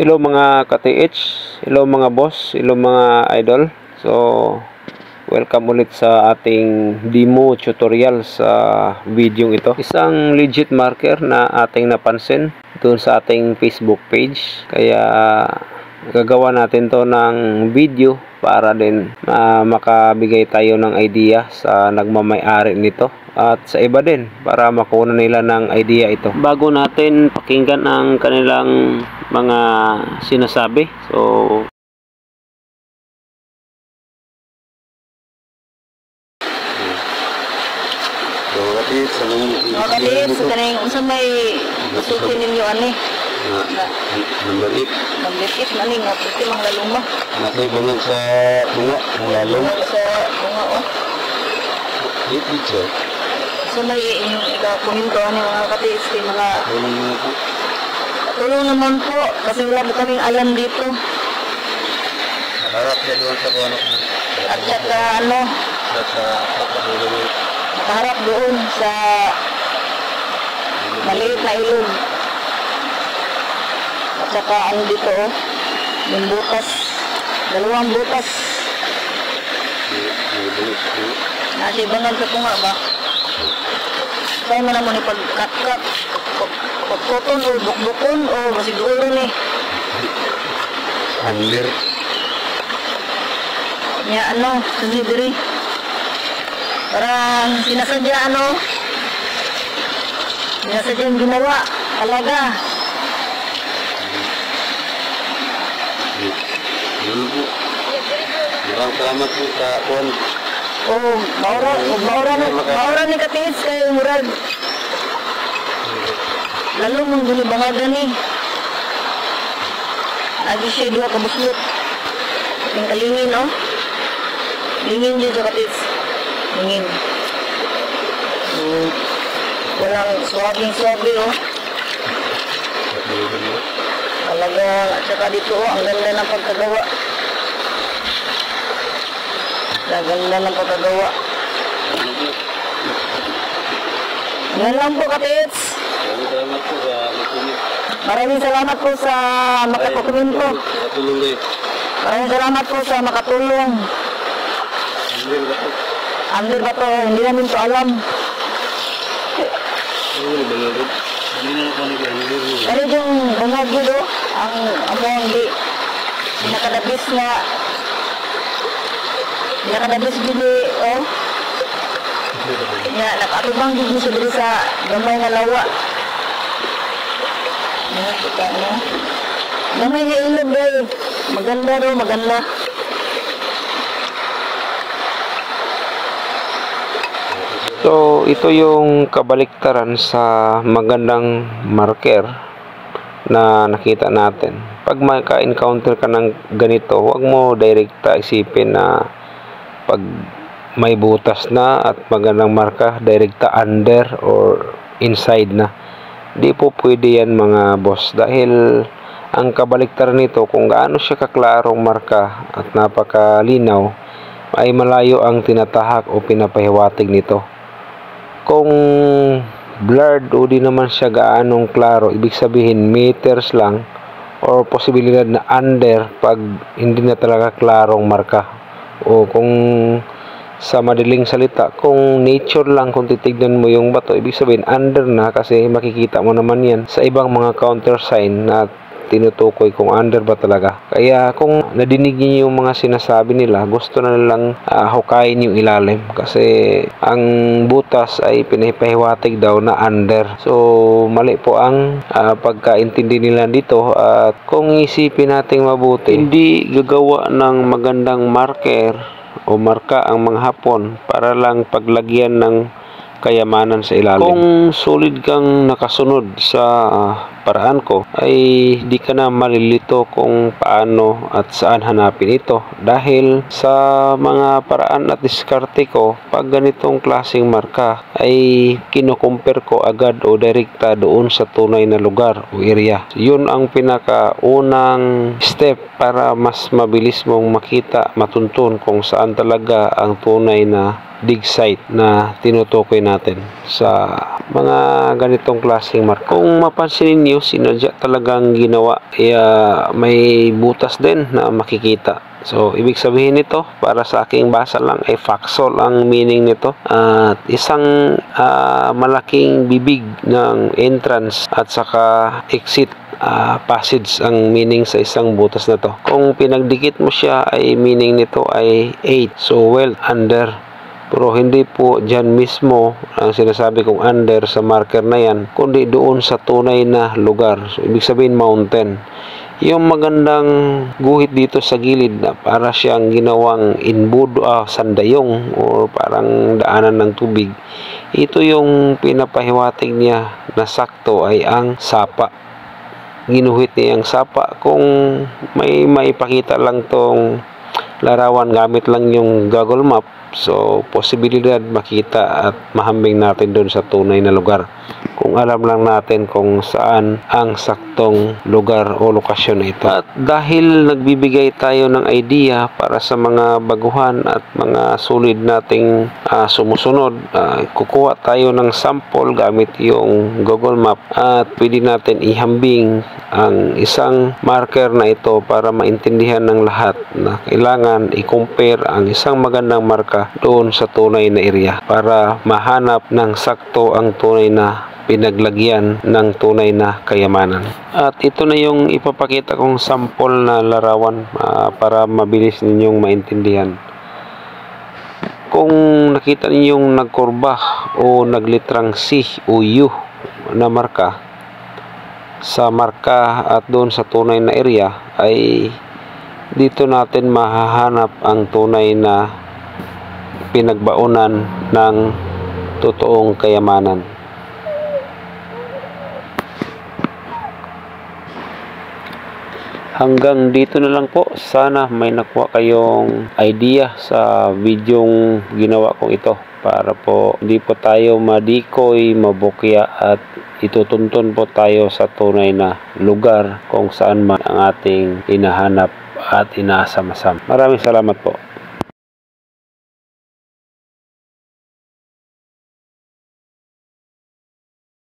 Hello mga ka-TH, hello mga boss, hello mga idol. So, welcome ulit sa ating demo tutorial sa video ito. Isang legit marker na ating napansin doon sa ating Facebook page. Kaya gagawa natin to ng video para din makabigay tayo ng idea sa nagmamay-ari nito at sa iba din para makuha nila ng idea ito. Bago natin pakinggan ang kanilang mga sinasabi, so Kalit sa kaning unsa may gustuhin ninyo ani? Number 8. Number 8 mani nga pati mga laluma. Nakay bunga sa bunga ng lalong. Sa bunga oh. Dito. So may inyong ika-komento ani mga katis kay mga tulong naman po kasi wala po kaming alam dito. Harap na doon sa kuno. At saka ano, Sa pagpapatuloy. nakaharap doon sa maliit na ilog. At saka ano dito oh, yung butas, dalawang butas. Nasi bangal sa tunga ba? Kaya mo naman ipagkat-kat, pagkoton o bukbukon o masiguro ni. Under. Nya ano, sunibiri. Parang sinasadya ano, sinasadyang ginawa, talaga. Maraming salamat po sa kon. Oh, maura ni katis kay murag. Lalo mong gunibangaga ni. Lagi siya dua kabuslot. Yung kalingin, oh. Lingin dyan sa katis. Lingin. Walang swabing-swabe, oh. Talaga, at saka dito, oh, ang ganda ng pagkagawa. Ang ganda ng pagkagawa. Yan lang po, katits. Salamat po sa makulit. Maraming salamat po sa makakomento. Tulong. Maraming salamat po sa makatulong. Under ba to? Hindi namin to alam. Pero yung bangag dito, ang hindi nakadabis na dili, oh. Nga, nakatubang dito siya dito sa gamay nga lawa. Ano, kita mo? Gamay nga ilog, eh. Maganda ro, maganda. So, ito yung kabaliktaran sa magandang marker na nakita natin. Pag maka-encounter ka ng ganito, huwag mo direkta isipin na pag may butas na at magandang marka, direkta under or inside na. Di po pwede yan mga boss dahil ang kabaliktaran nito kung gaano siya kaklarong marka at napakalinaw ay malayo ang tinatahak o pinapahiwatig nito. Kung blurred o di naman siya gaanong klaro, ibig sabihin meters lang or posibilidad na under pag hindi na talaga klarong marka. O kung sa madaling salita, kung nature lang, kung titignan mo yung bato, ibig sabihin under na kasi makikita mo naman yan sa ibang mga counter sign na tinutukoy kung under ba talaga. Kaya kung nadinig niyo yung mga sinasabi nila, gusto na nilang hukayin yung ilalim kasi ang butas ay pinahipahiwatig daw na under. So mali po ang pagkaintindi nila dito at kung isipin nating mabuti, hindi gagawa ng magandang marker o marka ang mga Hapon para lang paglagyan ng kayamanan sa ilalim. Kung solid kang nakasunod sa paraan ko, ay di ka na malilito kung paano at saan hanapin ito. Dahil sa mga paraan at diskarte ko, pag ganitong klaseng marka, ay kinukumpir ko agad o direkta doon sa tunay na lugar o area. Yun ang pinakaunang step para mas mabilis mong makita, matuntun kung saan talaga ang tunay na dig site na tinutukoy natin sa mga ganitong klaseng marka. Kung mapansin niyo, sinadya talagang ginawa, may butas din na makikita. So, ibig sabihin nito, para sa aking basa lang, ay faxol ang meaning nito. At isang malaking bibig ng entrance at saka exit passage ang meaning sa isang butas na to. Kung pinagdikit mo siya, ay meaning nito ay 8. So, well under. Pero hindi po dyan mismo ang sinasabi kong under sa marker na yan, kundi doon sa tunay na lugar. So, ibig sabihin mountain. Yung magandang guhit dito sa gilid na para siyang ginawang sandayong o parang daanan ng tubig, ito yung pinapahiwatig niya na sakto ay ang sapa. Ginuhit niya ang sapa. Kung may maipakita lang tong larawan gamit lang yung Google Map, so posibilidad makita at mahambing natin doon sa tunay na lugar kung alam lang natin kung saan ang saktong lugar o lokasyon na ito. At dahil nagbibigay tayo ng idea para sa mga baguhan at mga sulit nating sumusunod, kukuha tayo ng sample gamit yung Google Map at pwede natin ihambing ang isang marker na ito para maintindihan ng lahat na kailangan i-compare ang isang magandang marka doon sa tunay na area para mahanap ng sakto ang tunay na pinaglagyan ng tunay na kayamanan. At ito na yung ipapakita kong sample na larawan para mabilis ninyong maintindihan. Kung nakita ninyong nagkurba o naglitrang C o U na marka sa marka at doon sa tunay na area, ay dito natin mahahanap ang tunay na pinagbaunan ng totoong kayamanan. Hanggang dito na lang po. Sana may nakuha kayong idea sa videong ginawa kong ito para po hindi po tayo madikoy, mabukya at itutuntun po tayo sa tunay na lugar kung saan man ang ating hinahanap at inaasam-asam. Maraming salamat po.